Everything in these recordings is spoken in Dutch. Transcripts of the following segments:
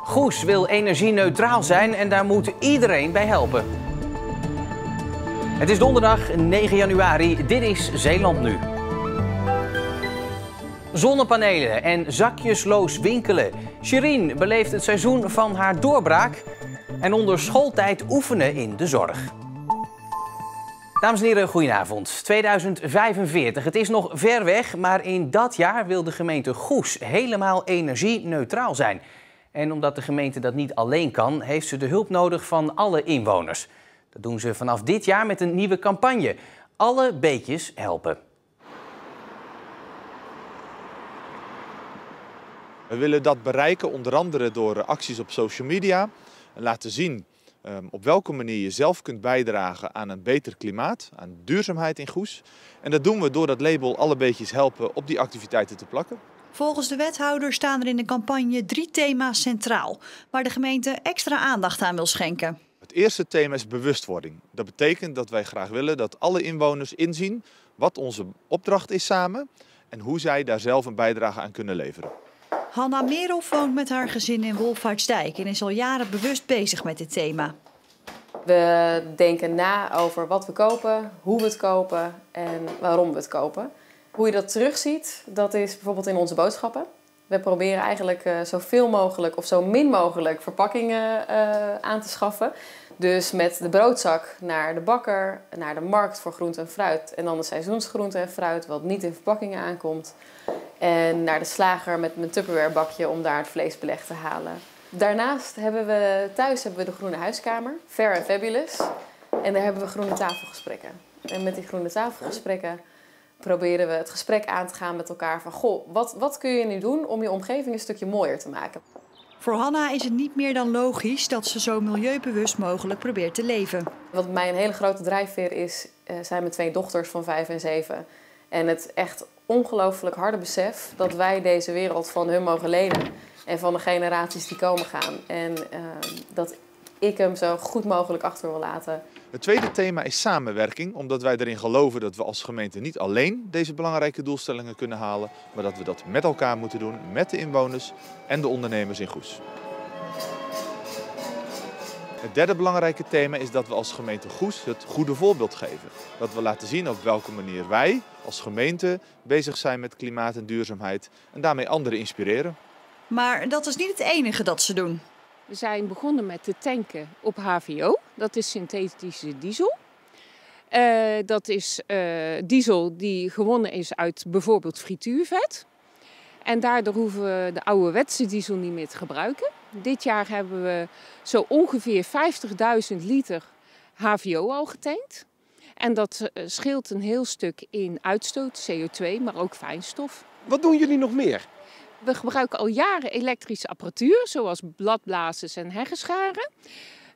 Goes wil energie-neutraal zijn en daar moet iedereen bij helpen. Het is donderdag 9 januari, dit is Zeeland Nu. Zonnepanelen en zakjesloos winkelen. Sherine beleeft het seizoen van haar doorbraak. En onder schooltijd oefenen in de zorg. Dames en heren, goedenavond. 2045, het is nog ver weg, maar in dat jaar wil de gemeente Goes helemaal energie-neutraal zijn. En omdat de gemeente dat niet alleen kan, heeft ze de hulp nodig van alle inwoners. Dat doen ze vanaf dit jaar met een nieuwe campagne. Alle beetjes helpen. We willen dat bereiken onder andere door acties op social media. En laten zien op welke manier je zelf kunt bijdragen aan een beter klimaat, aan duurzaamheid in Goes. En dat doen we door dat label Alle beetjes helpen op die activiteiten te plakken. Volgens de wethouder staan er in de campagne 3 thema's centraal, waar de gemeente extra aandacht aan wil schenken. Het eerste thema is bewustwording. Dat betekent dat wij graag willen dat alle inwoners inzien wat onze opdracht is samen en hoe zij daar zelf een bijdrage aan kunnen leveren. Hanna Meerhoff woont met haar gezin in Wolvaartsdijk en is al jaren bewust bezig met dit thema. We denken na over wat we kopen, hoe we het kopen en waarom we het kopen. Hoe je dat terugziet, dat is bijvoorbeeld in onze boodschappen. We proberen eigenlijk zoveel mogelijk of zo min mogelijk verpakkingen aan te schaffen. Dus met de broodzak naar de bakker, naar de markt voor groente en fruit. En dan de seizoensgroente en fruit, wat niet in verpakkingen aankomt. En naar de slager met mijn Tupperware bakje om daar het vleesbeleg te halen. Daarnaast hebben we thuis de groene huiskamer, Fair and Fabulous. En daar hebben we groene tafelgesprekken. En met die groene tafelgesprekken proberen we het gesprek aan te gaan met elkaar van... Goh, wat kun je nu doen om je omgeving een stukje mooier te maken? Voor Hanna is het niet meer dan logisch dat ze zo milieubewust mogelijk probeert te leven. Wat mij een hele grote drijfveer is, zijn mijn 2 dochters van 5 en 7. En het echt ongelooflijk harde besef dat wij deze wereld van hun mogen lenen. En van de generaties die komen gaan. En dat ik hem zo goed mogelijk achter wil laten. Het tweede thema is samenwerking, omdat wij erin geloven dat we als gemeente niet alleen deze belangrijke doelstellingen kunnen halen, maar dat we dat met elkaar moeten doen, met de inwoners en de ondernemers in Goes. Het derde belangrijke thema is dat we als gemeente Goes het goede voorbeeld geven. Dat we laten zien op welke manier wij als gemeente bezig zijn met klimaat en duurzaamheid en daarmee anderen inspireren. Maar dat is niet het enige dat ze doen. We zijn begonnen met te tanken op HVO, dat is synthetische diesel. Dat is diesel die gewonnen is uit bijvoorbeeld frituurvet. En daardoor hoeven we de ouderwetse diesel niet meer te gebruiken. Dit jaar hebben we zo ongeveer 50.000 liter HVO al getankt. En dat scheelt een heel stuk in uitstoot, CO2, maar ook fijnstof. Wat doen jullie nog meer? We gebruiken al jaren elektrische apparatuur, zoals bladblazers en heggenscharen.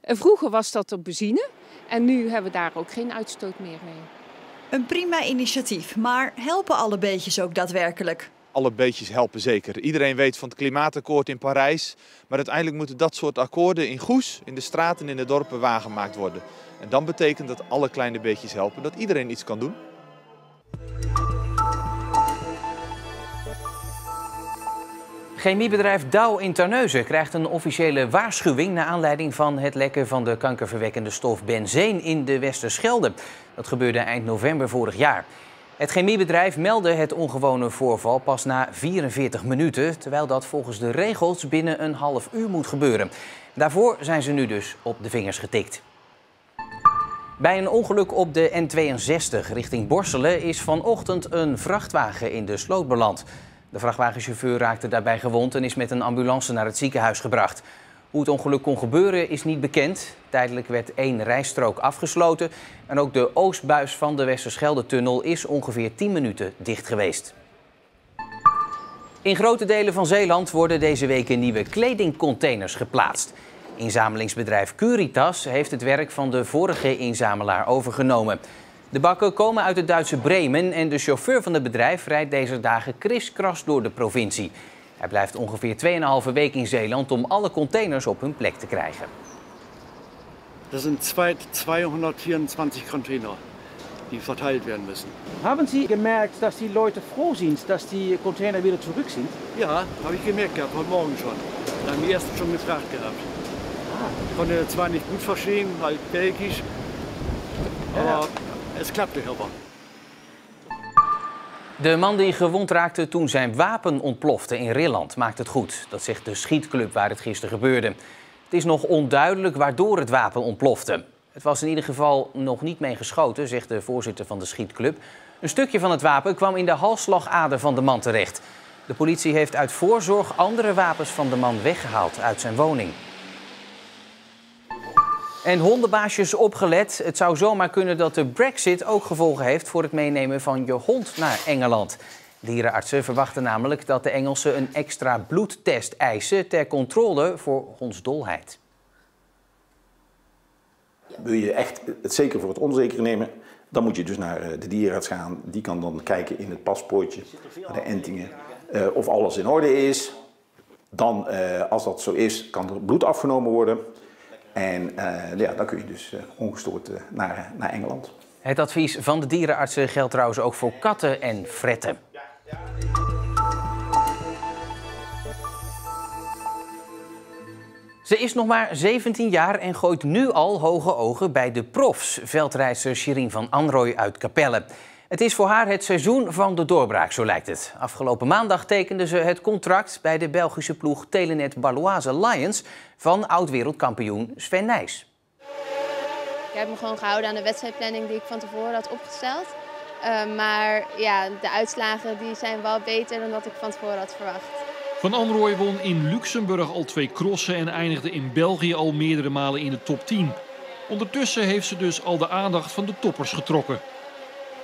Vroeger was dat op benzine en nu hebben we daar ook geen uitstoot meer mee. Een prima initiatief, maar helpen alle beetjes ook daadwerkelijk? Alle beetjes helpen zeker. Iedereen weet van het klimaatakkoord in Parijs. Maar uiteindelijk moeten dat soort akkoorden in Goes, in de straten en in de dorpen waargemaakt worden. En dan betekent dat alle kleine beetjes helpen, dat iedereen iets kan doen. Chemiebedrijf Dow in Terneuzen krijgt een officiële waarschuwing naar aanleiding van het lekken van de kankerverwekkende stof benzeen in de Westerschelde. Dat gebeurde eind november vorig jaar. Het chemiebedrijf meldde het ongewone voorval pas na 44 minuten, terwijl dat volgens de regels binnen een half uur moet gebeuren. Daarvoor zijn ze nu dus op de vingers getikt. Bij een ongeluk op de N62 richting Borselen is vanochtend een vrachtwagen in de sloot beland. De vrachtwagenchauffeur raakte daarbij gewond en is met een ambulance naar het ziekenhuis gebracht. Hoe het ongeluk kon gebeuren is niet bekend. Tijdelijk werd 1 rijstrook afgesloten en ook de oostbuis van de Westerschelde-tunnel is ongeveer 10 minuten dicht geweest. In grote delen van Zeeland worden deze week nieuwe kledingcontainers geplaatst. Inzamelingsbedrijf Curitas heeft het werk van de vorige inzamelaar overgenomen. De bakken komen uit het Duitse Bremen en de chauffeur van het bedrijf rijdt deze dagen kriskras door de provincie. Hij blijft ongeveer 2,5 week in Zeeland om alle containers op hun plek te krijgen. Dat zijn 224 Container. die verteilt werden müssen. Haben Sie gemerkt, dass die Leute froh sind, dass die Container wieder zurück sind? Ja, habe ich gemerkt gehabt, heute Morgen schon. Da haben die ersten schon gefragt gehabt. Ich konnte zwar nicht gut verstehen, weil Belgisch, aber es klappte aber. De man die gewond raakte toen zijn wapen ontplofte in Rilland maakt het goed. Dat zegt de schietclub waar het gisteren gebeurde. Het is nog onduidelijk waardoor het wapen ontplofte. Het was in ieder geval nog niet mee geschoten, zegt de voorzitter van de schietclub. Een stukje van het wapen kwam in de halsslagader van de man terecht. De politie heeft uit voorzorg andere wapens van de man weggehaald uit zijn woning. En hondenbaasjes opgelet. Het zou zomaar kunnen dat de Brexit ook gevolgen heeft voor het meenemen van je hond naar Engeland. Dierenartsen verwachten namelijk dat de Engelsen een extra bloedtest eisen ter controle voor hondsdolheid. Wil je echt het zeker voor het onzeker nemen, dan moet je dus naar de dierenarts gaan. Die kan dan kijken in het paspoortje, naar de entingen, of alles in orde is. Dan, als dat zo is, kan er bloed afgenomen worden. En ja, dan kun je dus ongestoord naar Engeland. Het advies van de dierenartsen geldt trouwens ook voor katten en fretten. Ze is nog maar 17 jaar en gooit nu al hoge ogen bij de profs, veldrijdster Shirin van Anrooy uit Capelle. Het is voor haar het seizoen van de doorbraak, zo lijkt het. Afgelopen maandag tekende ze het contract bij de Belgische ploeg Telenet Baloise Lions van oud-wereldkampioen Sven Nys. Ik heb me gewoon gehouden aan de wedstrijdplanning die ik van tevoren had opgesteld. Maar ja, de uitslagen die zijn wel beter dan dat ik van tevoren had verwacht. Van Anrooy won in Luxemburg al 2 crossen en eindigde in België al meerdere malen in de top 10. Ondertussen heeft ze dus al de aandacht van de toppers getrokken.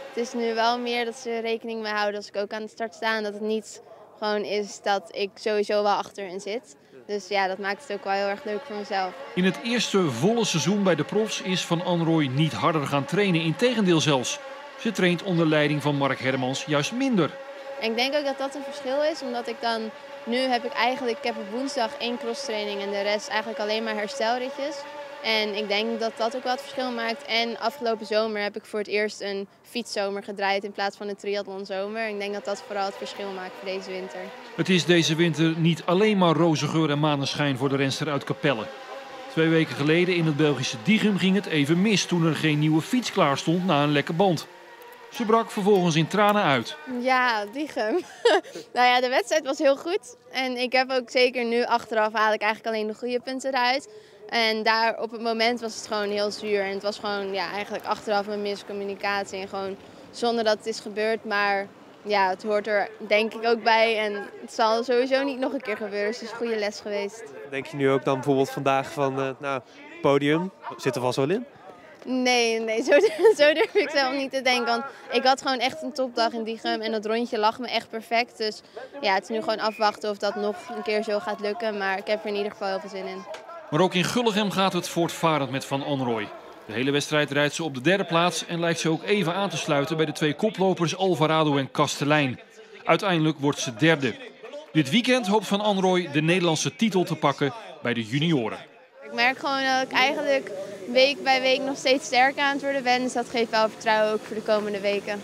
Het is nu wel meer dat ze rekening mee houden als ik ook aan de start sta. En dat het niet gewoon is dat ik sowieso wel achterin zit. Dus ja, dat maakt het ook wel heel erg leuk voor mezelf. In het eerste volle seizoen bij de profs is Van Anrooy niet harder gaan trainen. Integendeel zelfs. Ze traint onder leiding van Mark Hermans juist minder. En ik denk ook dat dat een verschil is, omdat ik dan... Nu heb ik op woensdag 1 crosstraining en de rest eigenlijk alleen maar herstelritjes. En ik denk dat dat ook wel het verschil maakt. En afgelopen zomer heb ik voor het eerst een fietszomer gedraaid in plaats van een triathlonzomer. Ik denk dat dat vooral het verschil maakt voor deze winter. Het is deze winter niet alleen maar roze geur en maneschijn voor de renster uit Capelle. 2 weken geleden in het Belgische Diegem ging het even mis toen er geen nieuwe fiets klaar stond na een lekke band. Ze brak vervolgens in tranen uit. Ja, Diegem. Nou ja, de wedstrijd was heel goed. En ik heb ook zeker nu achteraf haal ik eigenlijk alleen de goede punten eruit. En daar op het moment was het gewoon heel zuur. En het was gewoon ja, eigenlijk achteraf een miscommunicatie. En gewoon zonder dat het is gebeurd. Maar ja, het hoort er denk ik ook bij. En het zal sowieso niet nog een keer gebeuren. Dus het is een goede les geweest. Denk je nu ook dan bijvoorbeeld vandaag van podium? Zit er vast wel in? Nee, zo durf ik zelf niet te denken. Want ik had gewoon echt een topdag in Diegem en dat rondje lag me echt perfect. Dus ja, het is nu gewoon afwachten of dat nog een keer zo gaat lukken. Maar ik heb er in ieder geval heel veel zin in. Maar ook in Gullegem gaat het voortvarend met Van Anrooy. De hele wedstrijd rijdt ze op de 3e plaats en lijkt ze ook even aan te sluiten bij de 2 koplopers Alvarado en Kastelein. Uiteindelijk wordt ze 3e. Dit weekend hoopt Van Anrooy de Nederlandse titel te pakken bij de junioren. Ik merk gewoon dat ik eigenlijk week bij week nog steeds sterker aan het worden ben. Dus dat geeft wel vertrouwen ook voor de komende weken.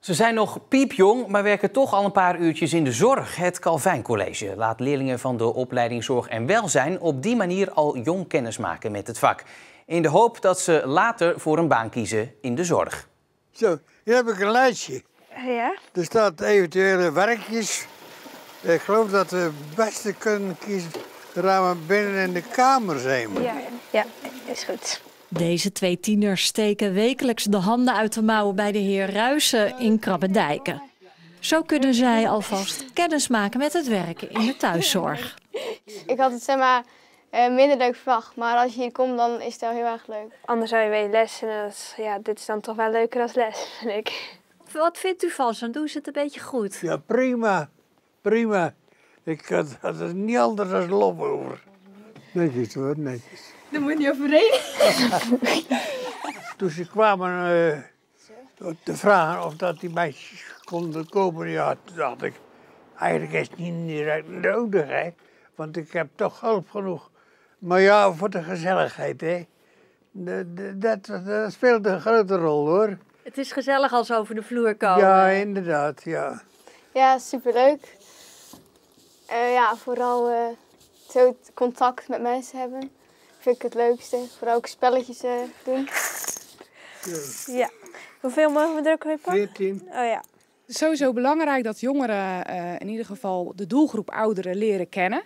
Ze zijn nog piepjong, maar werken toch al een paar uurtjes in de zorg. Het Calvijn College laat leerlingen van de opleiding Zorg en Welzijn op die manier al jong kennis maken met het vak. In de hoop dat ze later voor een baan kiezen in de zorg. Zo, hier heb ik een lijstje. Ja? Er staat eventuele werkjes. Ik geloof dat we het beste kunnen kiezen terwijl we binnen in de kamer zijn. Ja, is goed. Deze 2 tieners steken wekelijks de handen uit de mouwen bij de heer Ruijsen in Krabbedijken. Zo kunnen zij alvast kennis maken met het werken in de thuiszorg. Ik had het minder leuk verwacht, maar als je hier komt dan is het wel heel erg leuk. Anders zou je weer les en dit is dan toch wel leuker als les, vind ik. Wat vindt u van ze? Doen ze het een beetje goed? Ja, prima. Prima. Ik had er niet anders dan lof over. Netjes hoor, netjes. Daar moet je niet overheen. Toen ze kwamen te vragen of dat die meisjes konden kopen, ja, toen dacht ik, eigenlijk is het niet direct nodig, hè. Want ik heb toch hulp genoeg Maar ja, voor de gezelligheid, hè. Dat speelt een grote rol, hoor. Het is gezellig als ze over de vloer komen. Ja, inderdaad, ja. Ja, superleuk. Ja, vooral zo het contact met mensen hebben. Vind ik het leukste. Vooral ook spelletjes doen. Ja. Hoeveel mogen we drukken weer pakken? 14. Oh ja. Het is sowieso belangrijk dat jongeren in ieder geval de doelgroep ouderen leren kennen.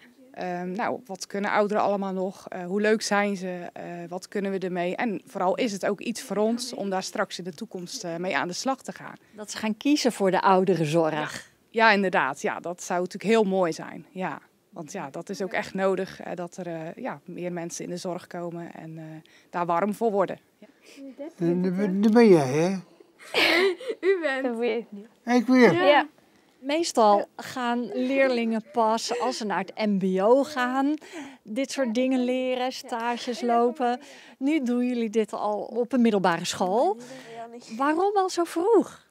Nou, wat kunnen ouderen allemaal nog? Hoe leuk zijn ze? Wat kunnen we ermee? En vooral is het ook iets voor ons om daar straks in de toekomst mee aan de slag te gaan. Dat ze gaan kiezen voor de ouderenzorg. Ja, inderdaad. Ja, dat zou natuurlijk heel mooi zijn. Ja. Want ja, dat is ook echt nodig dat er meer mensen in de zorg komen en daar warm voor worden. Ja. Daar ben jij, hè? U bent. Dat weet ik niet. Ik weer. Ja. Meestal gaan leerlingen pas als ze naar het mbo gaan, dit soort dingen leren, stages lopen. Nu doen jullie dit al op een middelbare school. Waarom al zo vroeg?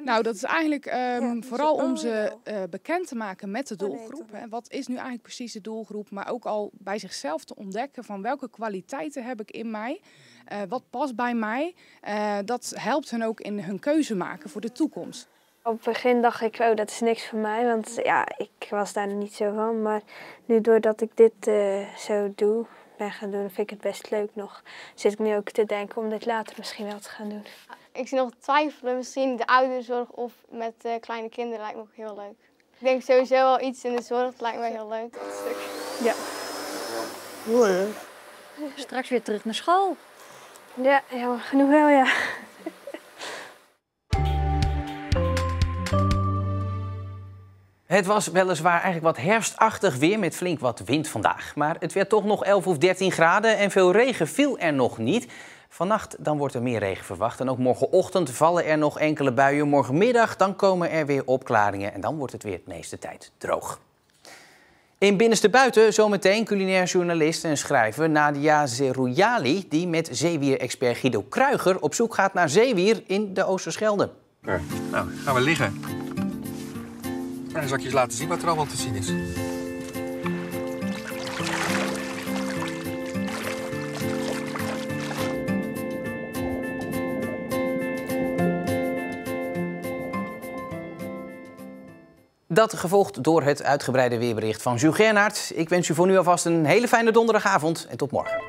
Nou, dat is eigenlijk vooral om ze bekend te maken met de doelgroep. Hè. Wat is nu eigenlijk precies de doelgroep? Maar ook al bij zichzelf te ontdekken van welke kwaliteiten heb ik in mij. Wat past bij mij. Dat helpt hen ook in hun keuze maken voor de toekomst. Op het begin dacht ik, oh, dat is niks voor mij, want ja, ik was daar niet zo van. Maar nu doordat ik dit zo ben gaan doen, vind ik het best leuk nog. Zit ik nu ook te denken om dit later misschien wel te gaan doen. Ik zie nog twijfelen, misschien de ouderenzorg of met kleine kinderen lijkt me ook heel leuk. Ik denk sowieso wel iets in de zorg, dat lijkt me heel leuk. Dat stuk. Ja. Mooi, hè? Straks weer terug naar school. Ja, jammer genoeg wel, ja. Het was weliswaar eigenlijk wat herfstachtig weer met flink wat wind vandaag. Maar het werd toch nog 11 of 13 graden en veel regen viel er nog niet. Vannacht dan wordt er meer regen verwacht en ook morgenochtend vallen er nog enkele buien. Morgenmiddag dan komen er weer opklaringen en dan wordt het weer de meeste tijd droog. In Binnenste Buiten zometeen culinair journalist en schrijver Nadia Zeroujali, die met zeewier-expert Guido Kruiger op zoek gaat naar zeewier in de Oosterschelde. Nou, gaan we liggen. En dan zal ik je eens laten zien wat er allemaal te zien is. Dat gevolgd door het uitgebreide weerbericht van Jules Gernaert. Ik wens u voor nu alvast een hele fijne donderdagavond en tot morgen.